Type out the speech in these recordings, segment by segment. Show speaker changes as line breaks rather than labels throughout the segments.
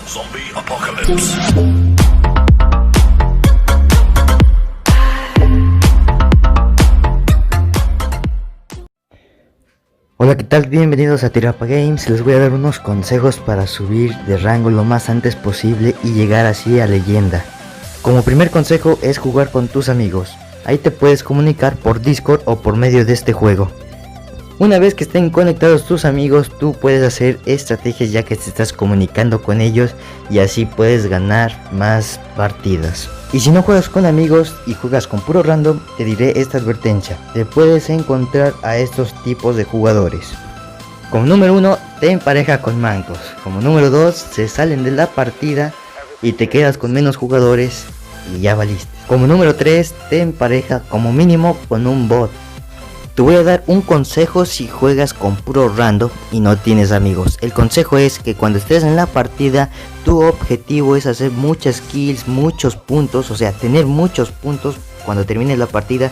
Zombie Apocalypse.
Hola, ¿qué tal? Bienvenidos a Tirapa Games. Les voy a dar unos consejos para subir de rango lo más antes posible y llegar así a leyenda. Como primer consejo es jugar con tus amigos. Ahí te puedes comunicar por Discord o por medio de este juego. Una vez que estén conectados tus amigos, tú puedes hacer estrategias ya que te estás comunicando con ellos y así puedes ganar más partidas. Y si no juegas con amigos y juegas con puro random, te diré esta advertencia: te puedes encontrar a estos tipos de jugadores. Como número 1, te empareja con mancos. Como número 2, se salen de la partida y te quedas con menos jugadores y ya valiste. Como número 3, te empareja como mínimo con un bot. Te voy a dar un consejo si juegas con puro random y no tienes amigos. El consejo es que cuando estés en la partida, tu objetivo es hacer muchas kills, muchos puntos, o sea, tener muchos puntos cuando termine la partida,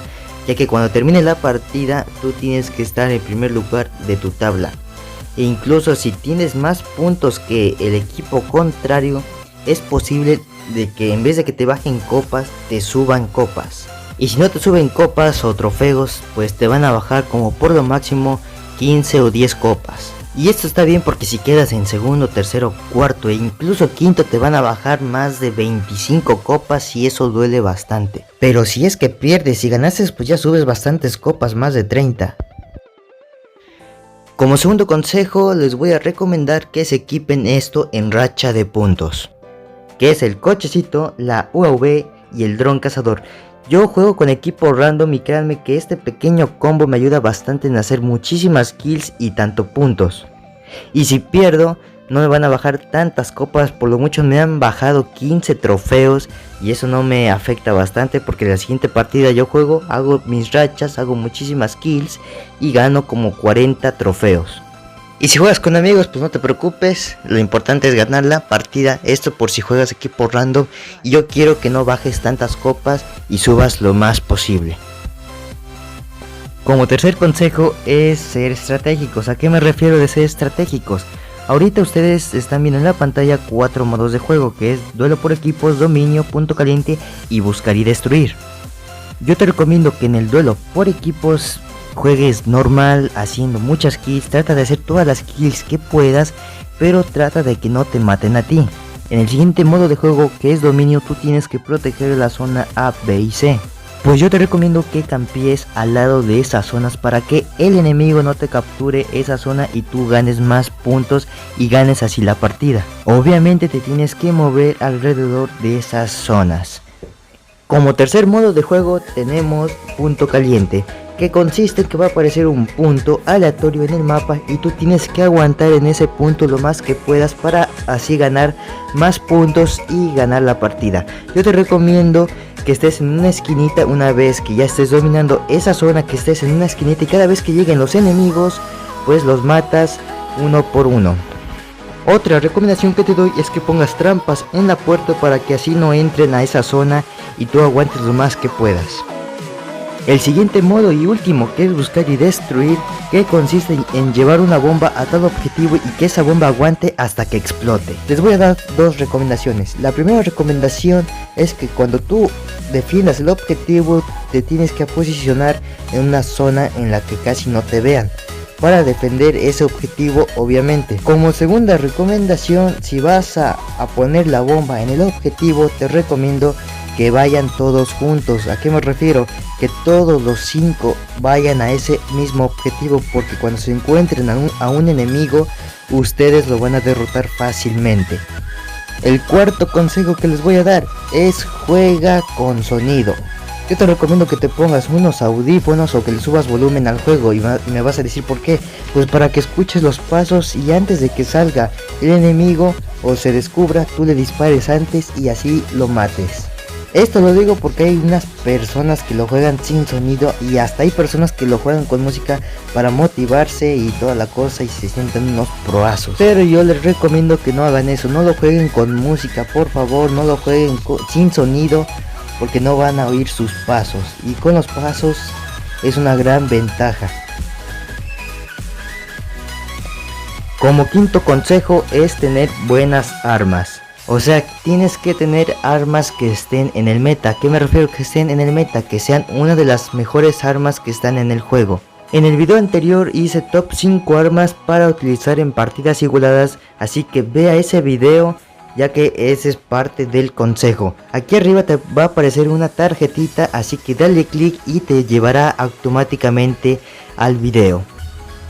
ya que cuando termine la partida tú tienes que estar en primer lugar de tu tabla. E incluso si tienes más puntos que el equipo contrario, es posible de que en vez de que te bajen copas, te suban copas. Y si no te suben copas o trofeos, pues te van a bajar como por lo máximo 15 o 10 copas. Y esto está bien porque si quedas en segundo, tercero, cuarto e incluso quinto te van a bajar más de 25 copas y eso duele bastante. Pero si es que pierdes y ganaste, pues ya subes bastantes copas, más de 30. Como segundo consejo les voy a recomendar que se equipen esto en racha de puntos, que es el cochecito, la UAV y el dron cazador. Yo juego con equipo random y créanme que este pequeño combo me ayuda bastante en hacer muchísimas kills y tanto puntos. Y si pierdo, no me van a bajar tantas copas, por lo mucho me han bajado 15 trofeos y eso no me afecta bastante porque en la siguiente partida yo juego, hago mis rachas, hago muchísimas kills y gano como 40 trofeos. Y si juegas con amigos, pues no te preocupes, lo importante es ganar la partida, esto por si juegas equipo random y yo quiero que no bajes tantas copas y subas lo más posible. Como tercer consejo es ser estratégicos. ¿A qué me refiero de ser estratégicos? Ahorita ustedes están viendo en la pantalla 4 modos de juego, que es duelo por equipos, dominio, punto caliente y buscar y destruir. Yo te recomiendo que en el duelo por equipos juegues normal, haciendo muchas kills, trata de hacer todas las kills que puedas, pero trata de que no te maten a ti. En el siguiente modo de juego, que es dominio, tú tienes que proteger la zona A, B y C. Pues yo te recomiendo que campees al lado de esas zonas para que el enemigo no te capture esa zona y tú ganes más puntos y ganes así la partida. Obviamente te tienes que mover alrededor de esas zonas. Como tercer modo de juego tenemos punto caliente, que consiste en que va a aparecer un punto aleatorio en el mapa y tú tienes que aguantar en ese punto lo más que puedas para así ganar más puntos y ganar la partida. Yo te recomiendo que estés en una esquinita una vez que ya estés dominando esa zona, que estés en una esquinita y cada vez que lleguen los enemigos pues los matas uno por uno. Otra recomendación que te doy es que pongas trampas en la puerta para que así no entren a esa zona y tú aguantes lo más que puedas. El siguiente modo y último, que es buscar y destruir, que consiste en llevar una bomba a tal objetivo y que esa bomba aguante hasta que explote. Les voy a dar dos recomendaciones. La primera recomendación es que cuando tú defiendas el objetivo te tienes que posicionar en una zona en la que casi no te vean, para defender ese objetivo obviamente. Como segunda recomendación, si vas a poner la bomba en el objetivo, te recomiendo que vayan todos juntos. ¿A qué me refiero? Que todos los 5 vayan a ese mismo objetivo, porque cuando se encuentren a un enemigo, ustedes lo van a derrotar fácilmente. El cuarto consejo que les voy a dar es juega con sonido. Yo te recomiendo que te pongas unos audífonos o que le subas volumen al juego y me vas a decir por qué. Pues para que escuches los pasos y antes de que salga el enemigo o se descubra, tú le dispares antes y así lo mates. Esto lo digo porque hay unas personas que lo juegan sin sonido y hasta hay personas que lo juegan con música para motivarse y toda la cosa y se sienten unos proazos. Pero yo les recomiendo que no hagan eso, no lo jueguen con música, por favor, no lo jueguen sin sonido porque no van a oír sus pasos y con los pasos es una gran ventaja. Como quinto consejo es tener buenas armas. O sea, tienes que tener armas que estén en el meta. ¿Qué me refiero que estén en el meta? Que sean una de las mejores armas que están en el juego. En el video anterior hice top 5 armas para utilizar en partidas igualadas, así que vea ese video ya que ese es parte del consejo. Aquí arriba te va a aparecer una tarjetita, así que dale clic y te llevará automáticamente al video.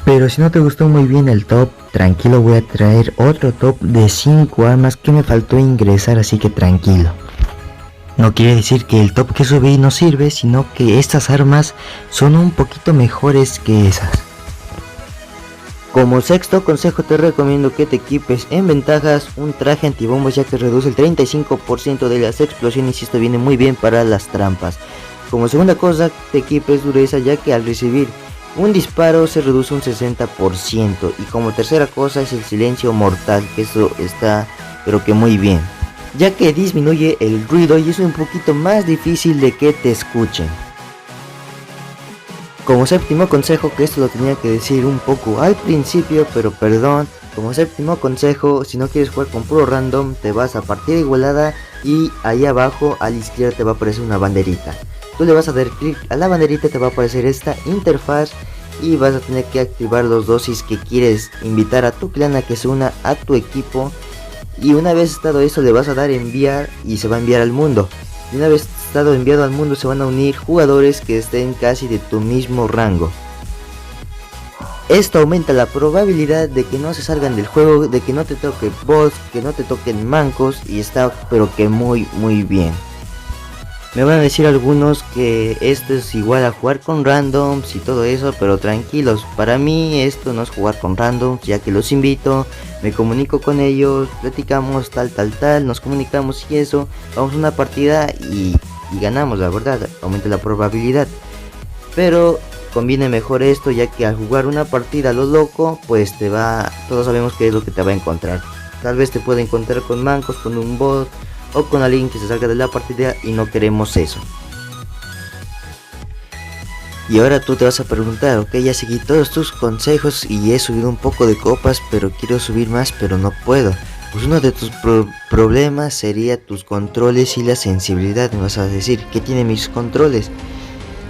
Pero si no te gustó muy bien el top, tranquilo, voy a traer otro top de 5 armas que me faltó ingresar, así que tranquilo. No quiere decir que el top que subí no sirve, sino que estas armas son un poquito mejores que esas. Como sexto consejo te recomiendo que te equipes en ventajas un traje antibombas, ya que reduce el 35% de las explosiones y esto viene muy bien para las trampas. Como segunda cosa te equipes dureza, ya que al recibir un disparo se reduce un 60%. Y como tercera cosa es el silencio mortal, que eso está pero que muy bien, ya que disminuye el ruido y es un poquito más difícil de que te escuchen. Como séptimo consejo, que esto lo tenía que decir un poco al principio, pero perdón. Como séptimo consejo, si no quieres jugar con puro random, te vas a partida igualada y ahí abajo a la izquierda te va a aparecer una banderita. Tú le vas a dar clic a la banderita, te va a aparecer esta interfaz y vas a tener que activar los dosis que quieres invitar a tu clan a que se una a tu equipo. Y una vez estado eso le vas a dar enviar y se va a enviar al mundo. Y una vez estado enviado al mundo se van a unir jugadores que estén casi de tu mismo rango. Esto aumenta la probabilidad de que no se salgan del juego, de que no te toque bots, que no te toquen mancos, y está pero que muy bien. Me van a decir algunos que esto es igual a jugar con randoms y todo eso, pero tranquilos, para mí esto no es jugar con randoms, ya que los invito, me comunico con ellos, platicamos tal, nos comunicamos y eso, vamos a una partida y ganamos, la verdad, aumenta la probabilidad. Pero conviene mejor esto, ya que al jugar una partida a lo loco, pues todos sabemos qué es lo que te va a encontrar. Tal vez te puede encontrar con mancos, con un bot o con alguien que se salga de la partida y no queremos eso. Y ahora tú te vas a preguntar, ok, ya seguí todos tus consejos y he subido un poco de copas, pero quiero subir más, pero no puedo. Pues uno de tus problemas sería tus controles y la sensibilidad. Me vas a decir, ¿qué tiene mis controles?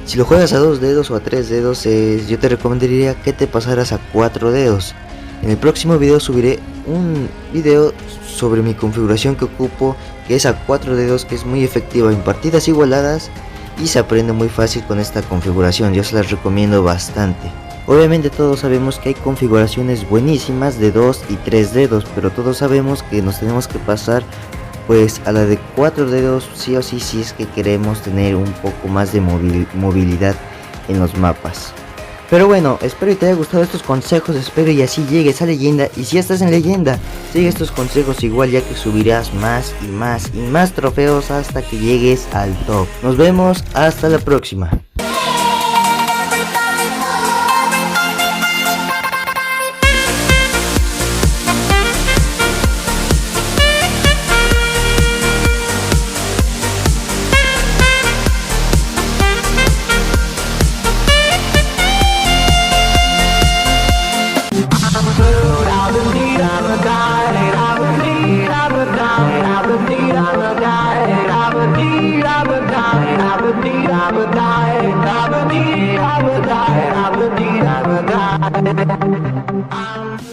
Si lo juegas a 2 dedos o a 3 dedos, yo te recomendaría que te pasaras a 4 dedos. En el próximo video subiré un video sobre mi configuración que ocupo, que es a 4 dedos, que es muy efectiva en partidas igualadas y se aprende muy fácil con esta configuración. Yo se las recomiendo bastante. Obviamente todos sabemos que hay configuraciones buenísimas de 2 y 3 dedos, pero todos sabemos que nos tenemos que pasar pues a la de 4 dedos sí o sí, si es que queremos tener un poco más de movilidad en los mapas. Pero bueno, espero que te haya gustado estos consejos, espero y así llegues a leyenda. Y si ya estás en leyenda, sigue estos consejos igual, ya que subirás más y más trofeos hasta que llegues al top. Nos vemos, hasta la próxima.